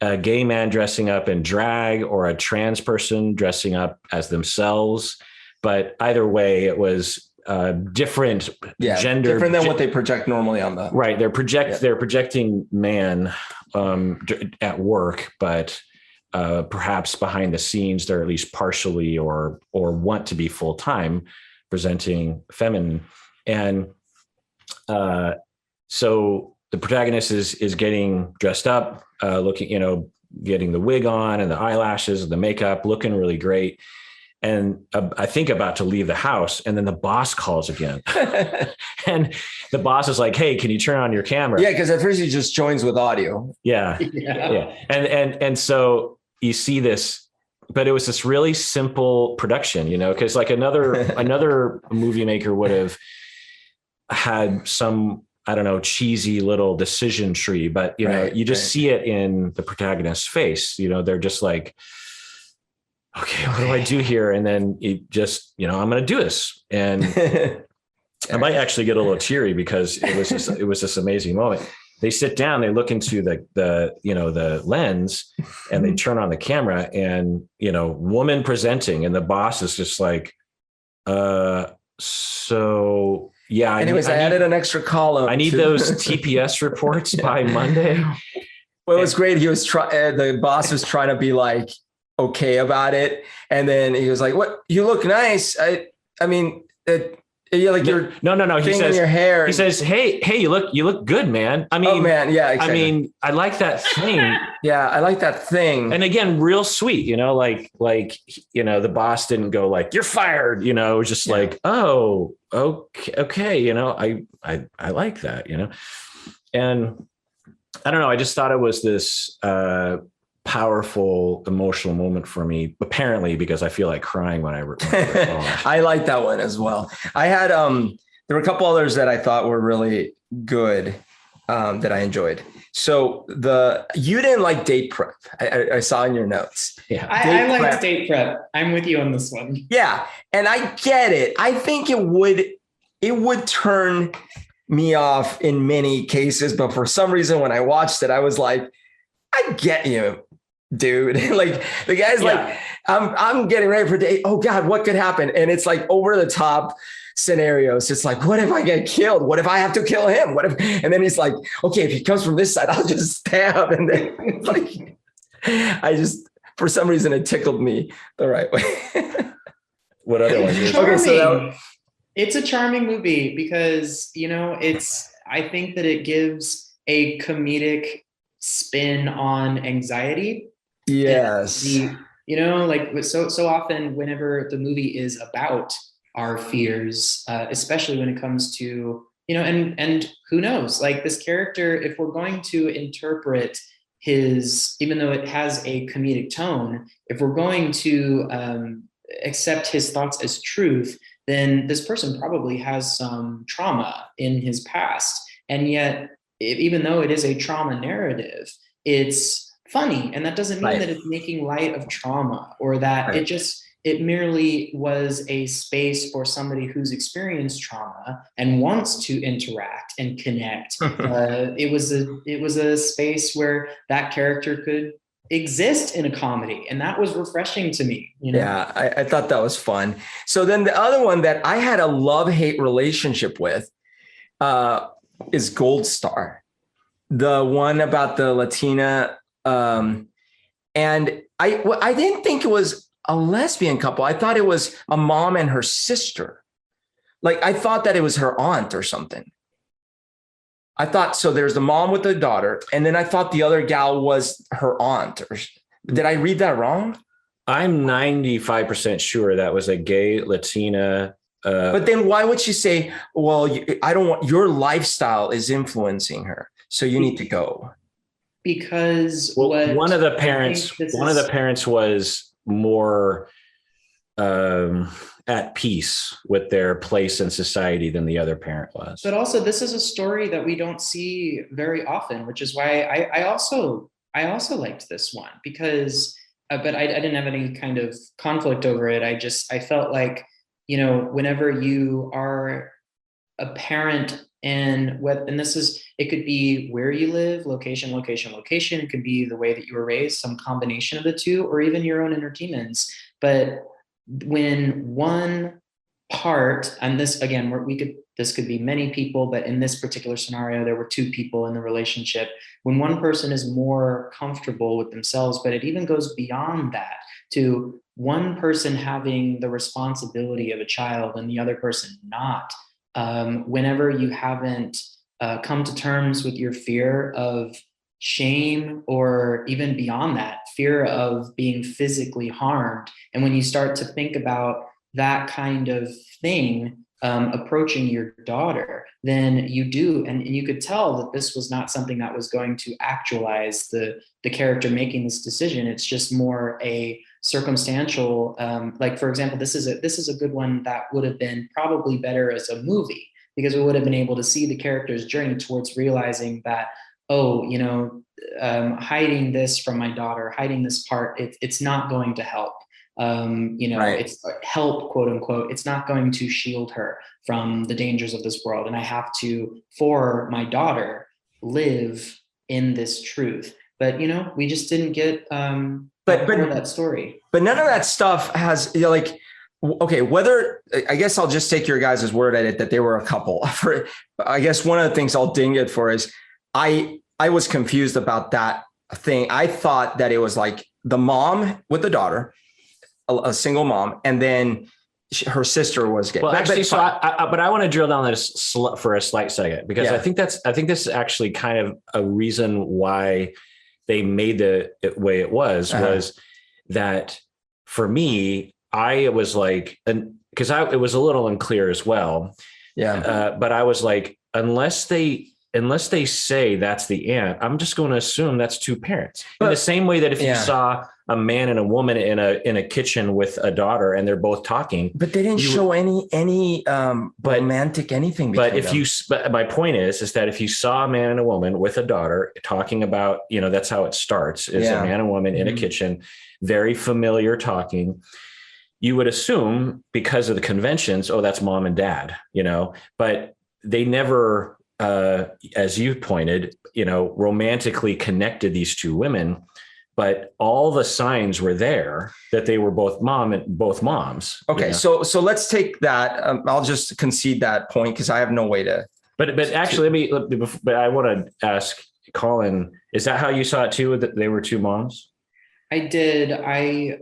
a gay man dressing up in drag or a trans person dressing up as themselves. But either way, it was different gender. Different than what they project normally on the. Right. They're projecting man at work, but perhaps behind the scenes, they're at least partially or want to be full-time presenting feminine. And so the protagonist is getting dressed up, looking, getting the wig on and the eyelashes and the makeup, looking really great. And I think about to leave the house, and then the boss calls again. And the boss is like, hey, can you turn on your camera? Yeah, because at first he just joins with audio. Yeah. And so you see this, but it was this really simple production, because like another movie maker would have had some, I don't know, cheesy little decision tree, but you just see it in the protagonist's face. They're just like, okay, what do I do here? And then it just, I'm going to do this. And I might actually get a little teary because it was this amazing moment. They sit down, they look into the lens, and they turn on the camera, and woman presenting, and the boss is just like, so yeah. Anyways, I added an extra column. I need those TPS reports by Monday. Well, it was great. He was the boss was trying to be like okay about it, and then he was like, "What? You look nice. I mean, you're like you're no. He says your hair. He says, "Hey, you look good, man. I mean, oh man, yeah. Exactly. I mean, I like that thing. Yeah, I like that thing. And again, real sweet. Like the boss didn't go like you're fired. Just like, oh, okay. I like that. And I don't know. I just thought it was this powerful emotional moment for me, apparently, because I feel like crying when I I like that one as well. I had there were a couple others that I thought were really good that I enjoyed. So you didn't like date prep. I saw in your notes. Yeah, I liked date prep. I'm with you on this one. Yeah, and I get it. I think it would turn me off in many cases, but for some reason when I watched it, I was like, I get you, dude. Like the guy's like, I'm getting ready for date. Oh God, what could happen? And it's like over the top scenarios. It's like, what if I get killed? What if I have to kill him? What if? And then he's like, okay, if he comes from this side, I'll just stab. And then like, for some reason, it tickled me the right way. What other one? Okay, so it's a charming movie because, I think that it gives a comedic spin on anxiety. Yes. So often whenever the movie is about our fears, especially when it comes to, and who knows, like this character, if we're going to interpret even though it has a comedic tone, if we're going to accept his thoughts as truth, then this person probably has some trauma in his past. And yet, even though it is a trauma narrative, it's funny. And that doesn't mean that it's making light of trauma or that it merely was a space for somebody who's experienced trauma and wants to interact and connect. It was a space where that character could exist in a comedy, and that was refreshing to me. Yeah, I thought that was fun. So then the other one that I had a love-hate relationship with is Gold Star, the one about the Latina, and I didn't think it was a lesbian couple. I thought it was a mom and her sister. Like I thought that it was her aunt or something. I thought, so there's the mom with the daughter, and then I thought the other gal was her aunt. Did I read that wrong? I'm 95% sure that was a gay Latina. But then why would she say, well, I don't want, your lifestyle is influencing her, so you need to go? Because one of the parents was more at peace with their place in society than the other parent was. But also, this is a story that we don't see very often, which is why I also liked this one because, but I didn't have any kind of conflict over it. I felt like, whenever you are a parent and it could be where you live, location. It could be the way that you were raised, some combination of the two, or even your own inner demons. But when one part, and this again, this could be many people, but in this particular scenario, there were two people in the relationship. When one person is more comfortable with themselves, but it even goes beyond that to one person having the responsibility of a child and the other person not. Whenever you haven't come to terms with your fear of shame, or even beyond that, fear of being physically harmed. And when you start to think about that kind of thing approaching your daughter, then you do. And you could tell that this was not something that was going to actualize the character making this decision. It's just more a circumstantial, like, for example, this is a good one that would have been probably better as a movie, because we would have been able to see the character's journey towards realizing that, hiding this from my daughter, hiding this part, it's not going to help. Right. it's help, quote unquote. It's not going to shield her from the dangers of this world. And I have to, for my daughter, live in this truth. But, we just didn't get that story. But none of that stuff has, like, okay, whether, I guess I'll just take your guys' word at it that they were a couple. I guess one of the things I'll ding it for is I was confused about that thing. I thought that it was like the mom with the daughter, a single mom, and then her sister was gay. Well, actually, but I want to drill down this for a slight second, because I think this is actually kind of a reason why they made the way it was that for me, I was like, because it was a little unclear as well. Yeah. But I was like, unless they say that's the aunt, I'm just going to assume that's two parents. In the same way that if you saw a man and a woman in a kitchen with a daughter and they're both talking, but they didn't show any romantic anything. But my point is that if you saw a man and a woman with a daughter talking about, that's how it starts, is a man and woman in a kitchen, very familiar talking, you would assume because of the conventions, oh, that's mom and dad, but they never, as you pointed, romantically connected these two women, but all the signs were there that they were both moms. Okay. So let's take that. I'll just concede that point because I have no way to, but actually but I want to ask Collin, is that how you saw it too, that they were two moms? I did. I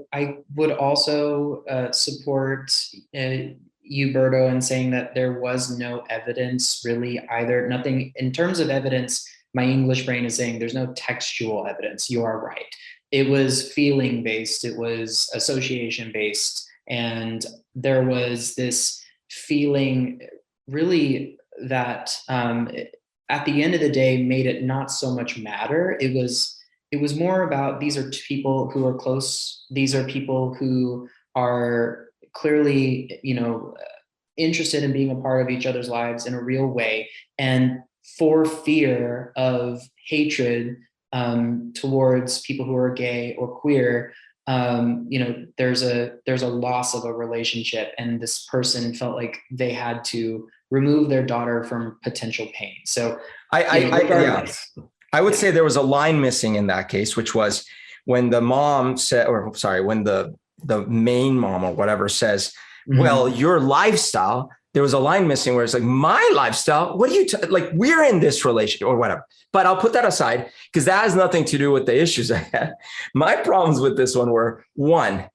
would also support Humberto in saying that there was no evidence really either. Nothing in terms of evidence. My English brain is saying there's no textual evidence. You are right. It was feeling based. It was association based. And there was this feeling really that at the end of the day made it not so much matter. It was more about, these are people who are close. These are people who are clearly, interested in being a part of each other's lives in a real way. And for fear of hatred towards people who are gay or queer, there's a loss of a relationship, and this person felt like they had to remove their daughter from potential pain. So I would say there was a line missing in that case, which was when the mom said, when the main mom or whatever says, well, your lifestyle, there was a line missing where it's like, my lifestyle, what are you, like, we're in this relationship or whatever. But I'll put that aside because that has nothing to do with the issues I had. My problems with this one were, one,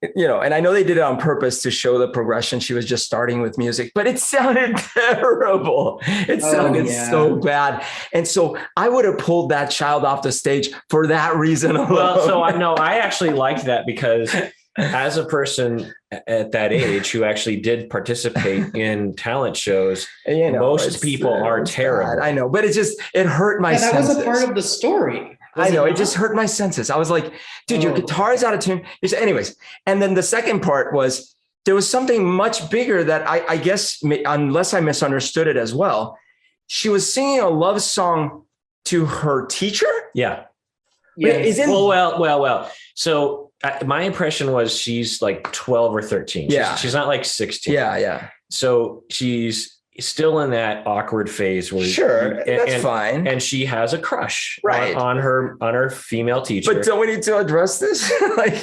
and I know they did it on purpose to show the progression. She was just starting with music, but it sounded terrible. It sounded so bad. And so I would have pulled that child off the stage for that reason alone. Well, so I actually liked that because as a person at that age who actually did participate in talent shows, most people are terrible. Bad. I know, but it hurt my senses. That was a part of the story. I know, it just hurt my senses. I was like, dude, your guitar is out of tune. Anyways. And then the second part was, there was something much bigger that I guess, unless I misunderstood it as well, she was singing a love song to her teacher. Yeah. Well. So my impression was she's like 12 or 13. She's not like 16. Yeah. So she's still in that awkward phase where that's fine. And she has a crush on her female teacher. But don't we need to address this?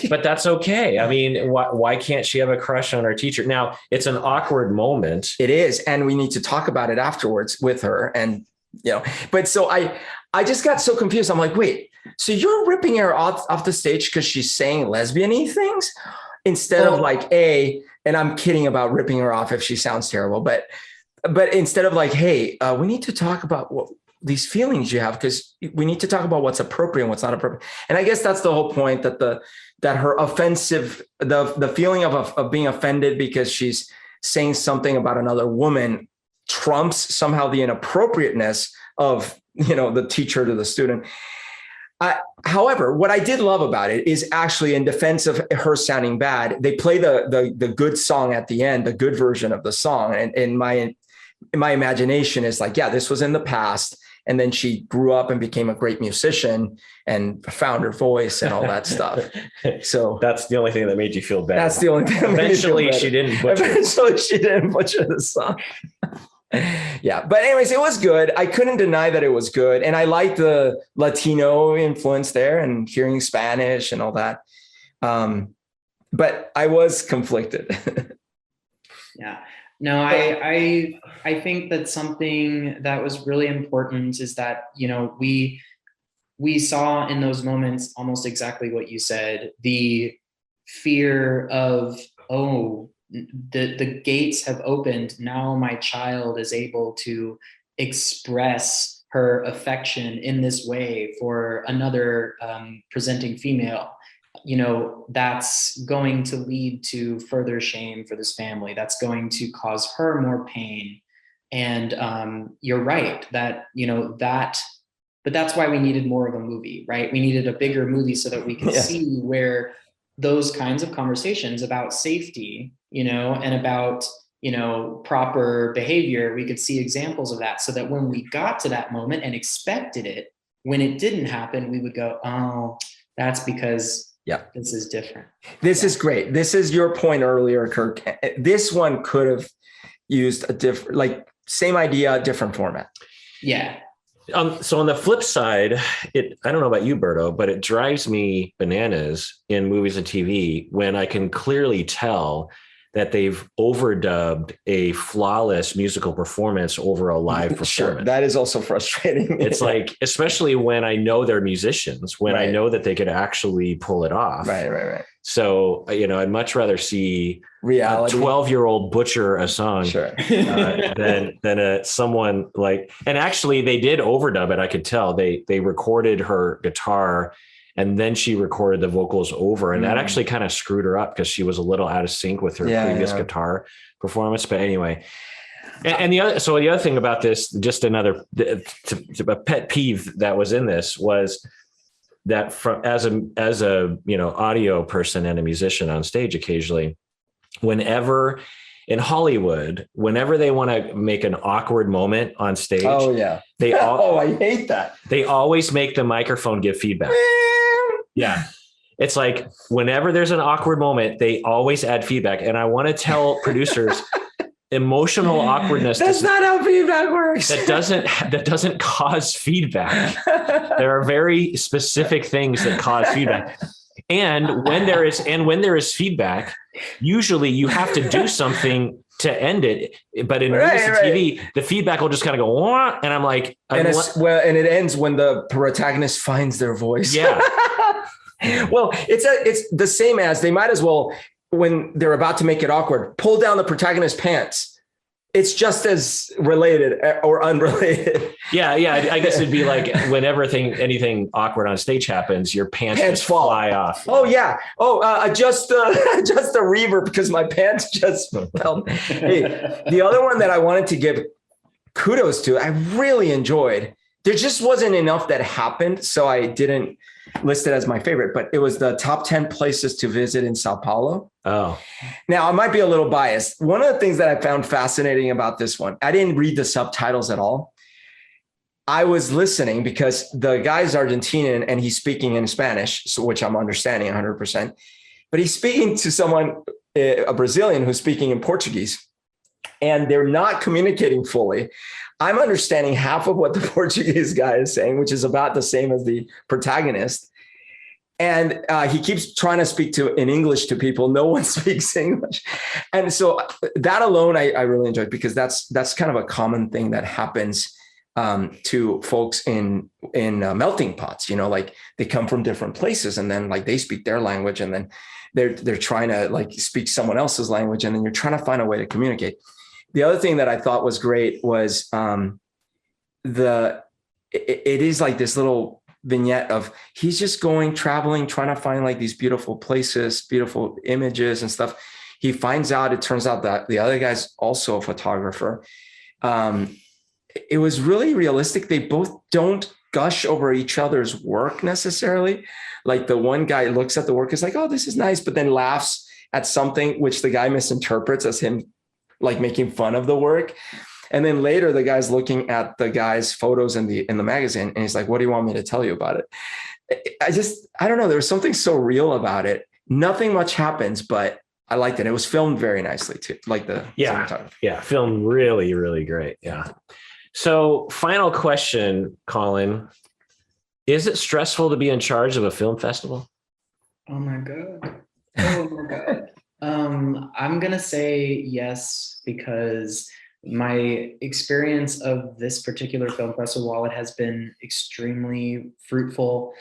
But that's okay. I mean, why can't she have a crush on her teacher? Now, it's an awkward moment. It is. And we need to talk about it afterwards with her. And, but so I just got so confused. I'm like, wait, so you're ripping her off the stage because she's saying lesbian-y things instead of like, and I'm kidding about ripping her off if she sounds terrible, but instead of like, hey, we need to talk about what these feelings you have, because we need to talk about what's appropriate and what's not appropriate. And I guess that's the whole point, that her offensive, the feeling of being offended because she's saying something about another woman trumps somehow the inappropriateness of, the teacher to the student. However, what I did love about it is actually, in defense of her sounding bad, they play the good song at the end, the good version of the song. And in my imagination is like, yeah, this was in the past. And then she grew up and became a great musician and found her voice and all that stuff. So that's the only thing that made you feel better. that's the only thing. Eventually she didn't butcher the song. Yeah. But anyways, it was good. I couldn't deny that it was good. And I liked the Latino influence there and hearing Spanish and all that. But I was conflicted. Yeah. No, I think that something that was really important is that, we saw in those moments almost exactly what you said, the fear of, oh, the gates have opened. Now my child is able to express her affection in this way for another presenting female. That's going to lead to further shame for this family. That's going to cause her more pain. And you're right that, but that's why we needed more of a movie, right? We needed a bigger movie so that we could see where those kinds of conversations about safety, and about, proper behavior, we could see examples of that so that when we got to that moment and expected it, when it didn't happen, we would go, oh, that's because this is different. This is great. This is your point earlier, Kirk. This one could have used a different, same idea, different format. Yeah. So on the flip side, I don't know about you, Berto, but it drives me bananas in movies and TV when I can clearly tell that they've overdubbed a flawless musical performance over a live performance. Sure, that is also frustrating. It's especially when I know they're musicians, when I know that they could actually pull it off. Right. So, I'd much rather see reality, a 12-year-old butcher a song than someone and actually they did overdub it. I could tell they recorded her guitar and then she recorded the vocals over, and that actually kind of screwed her up because she was a little out of sync with her previous guitar performance. But anyway, and the other thing about this, just another a pet peeve that was in this was that as a audio person and a musician on stage occasionally, whenever in Hollywood, whenever they want to make an awkward moment on stage, I hate that. They always make the microphone give feedback. Yeah. It's whenever there's an awkward moment, they always add feedback. And I want to tell producers, emotional awkwardness. That's not how feedback works. That doesn't cause feedback. There are very specific things that cause feedback. And when there is feedback, usually you have to do something to end it. But in movies and TV, the feedback will just kind of go, wah, and I'm like, and it ends when the protagonist finds their voice. Yeah. Well, it's the same as they might as well, when they're about to make it awkward, pull down the protagonist's pants. It's just as related or unrelated. Yeah. I guess it'd be whenever anything awkward on stage happens, your pants just fly off. Oh yeah. Adjust the reverb because my pants just fell. Hey, the other one that I wanted to give kudos to, I really enjoyed. There just wasn't enough that happened, so I didn't list it as my favorite, but it was the top 10 places to visit in Sao Paulo. Oh, now I might be a little biased. One of the things that I found fascinating about this one, I didn't read the subtitles at all. I was listening because the guy's Argentinian and he's speaking in Spanish, which I'm understanding 100%, but he's speaking to someone, a Brazilian who's speaking in Portuguese, and they're not communicating fully. I'm understanding half of what the Portuguese guy is saying, which is about the same as the protagonist. And he keeps trying to speak in English to people. No one speaks English. And so that alone, I really enjoyed, because that's kind of a common thing that happens to folks in melting pots. They come from different places, and then they speak their language, and then they're trying to speak someone else's language, and then you're trying to find a way to communicate. The other thing that I thought was great was it is this little vignette of he's just traveling, trying to find these beautiful places, beautiful images and stuff. He finds out, it turns out that the other guy's also a photographer. It was really realistic. They both don't gush over each other's work necessarily. The one guy looks at the work, is oh, this is nice, but then laughs at something which the guy misinterprets as him making fun of the work. And then later the guy's looking at the guy's photos in the magazine and he's like, what do you want me to tell you about it? I don't know. There was something so real about it. Nothing much happens, but I liked it. It was filmed very nicely too. Like the cinematography. Yeah. Filmed really, really great. Yeah. So final question, Collin, is it stressful to be in charge of a film festival? Oh my God. I'm going to say yes, because my experience of this particular film festival, while it has been extremely fruitful,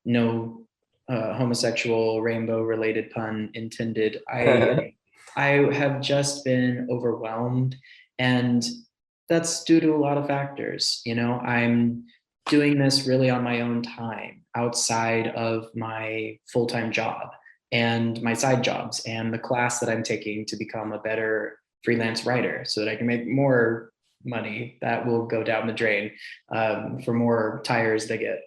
no homosexual rainbow related pun intended, I have just been overwhelmed, and that's due to a lot of factors. You know, I'm doing this really on my own time outside of my full-time job and my side jobs and the class that I'm taking to become a better freelance writer so that I can make more money that will go down the drain for more tires that get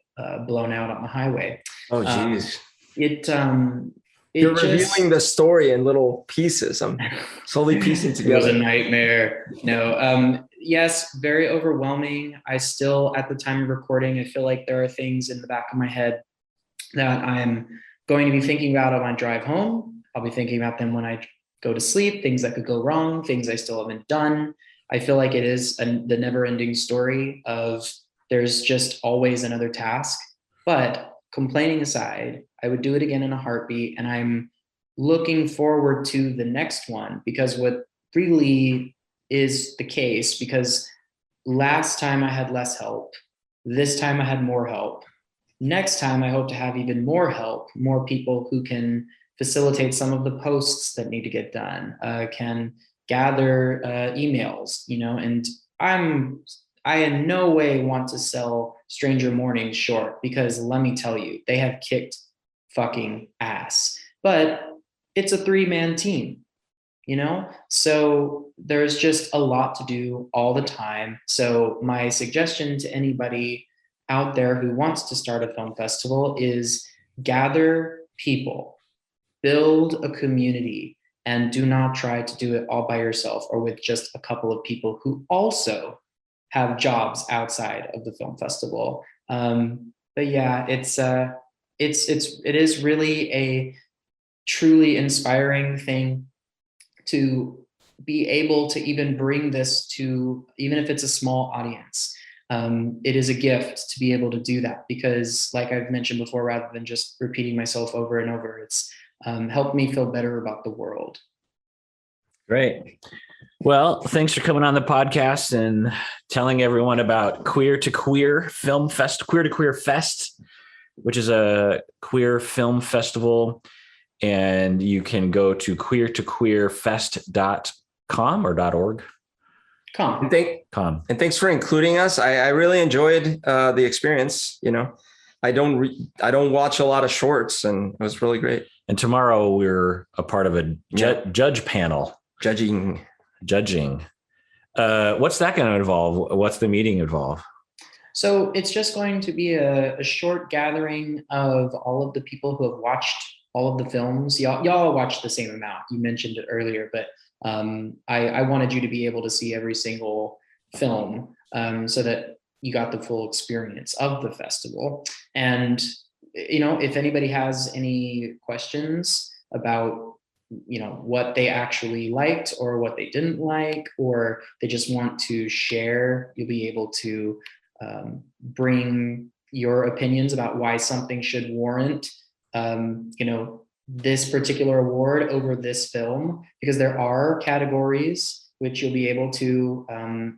blown out on the highway. Oh, geez. You're revealing the story in little pieces. I'm slowly piecing together. It was a nightmare. No, yes, very overwhelming. I still, at the time of recording, I feel like there are things in the back of my head that I'm going to be thinking about on my drive home. I'll be thinking about them when I go to sleep, things that could go wrong, things I still haven't done. I feel like it is the never-ending story of there's just always another task. But complaining aside, I would do it again in a heartbeat, and I'm looking forward to the next one, because what really is the case, because last time I had less help, this time I had more help. Next time I hope to have even more help, more people who can facilitate some of the posts that need to get done, can gather emails, you know, and I in no way want to sell Stranger Mornings short, because let me tell you, they have kicked fucking ass. But it's a 3-man team, you know? So there's just a lot to do all the time. So my suggestion to anybody out there who wants to start a film festival is gather people, build a community, and do not try to do it all by yourself or with just a couple of people who also have jobs outside of the film festival. But yeah, it is really a truly inspiring thing to be able to even bring this to, even if it's a small audience. It is a gift to be able to do that, because like I've mentioned before, rather than just repeating myself over and over, it's helped me feel better about the world. Great. Well, thanks for coming on the podcast and telling everyone about Queer to Queer Film Fest, Queer to Queer Fest, which is a queer film festival. And you can go to queertoqueerfest.com or .org. Com. And thanks for including us. I really enjoyed the experience. You know, I don't watch a lot of shorts, and it was really great. And tomorrow we're a part of a judge panel. Judging. What's that going to involve? What's the meeting involve? So it's just going to be a short gathering of all of the people who have watched all of the films. Y'all watched the same amount. You mentioned it earlier, but I wanted you to be able to see every single film so that you got the full experience of the festival. And, you know, if anybody has any questions about, you know, what they actually liked or what they didn't like, or they just want to share, you'll be able to bring your opinions about why something should warrant, you know, this particular award over this film, because there are categories which you'll be able to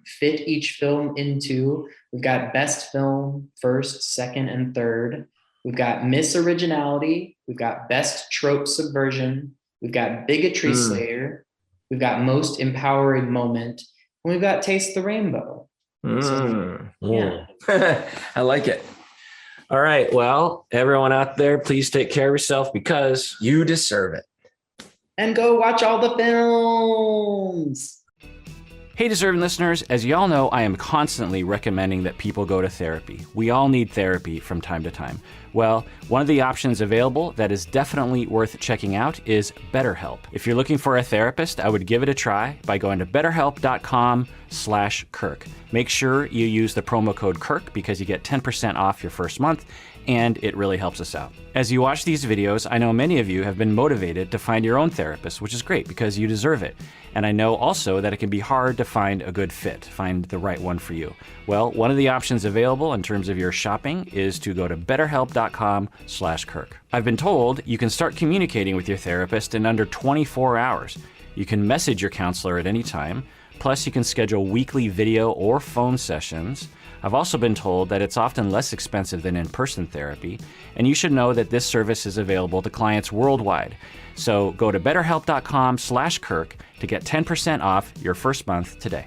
fit each film into. We've got best film, first, second, and third. We've got Miss Originality. We've got best trope subversion. We've got bigotry slayer. We've got most empowering moment. And we've got taste the rainbow. So, yeah. I like it. All right. Well, everyone out there, please take care of yourself, because you deserve it. And go watch all the films. Hey, deserving listeners, as y'all know, I am constantly recommending that people go to therapy. We all need therapy from time to time. Well, one of the options available that is definitely worth checking out is BetterHelp. If you're looking for a therapist, I would give it a try by going to betterhelp.com/Kirk. Make sure you use the promo code Kirk because you get 10% off your first month, and it really helps us out. As you watch these videos, I know many of you have been motivated to find your own therapist, which is great because you deserve it. And I know also that it can be hard to find a good fit, find the right one for you. Well, one of the options available in terms of your shopping is to go to betterhelp.com/Kirk. I've been told you can start communicating with your therapist in under 24 hours. You can message your counselor at any time. Plus, you can schedule weekly video or phone sessions. I've also been told that it's often less expensive than in-person therapy, and you should know that this service is available to clients worldwide. So go to betterhelp.com/Kirk to get 10% off your first month today.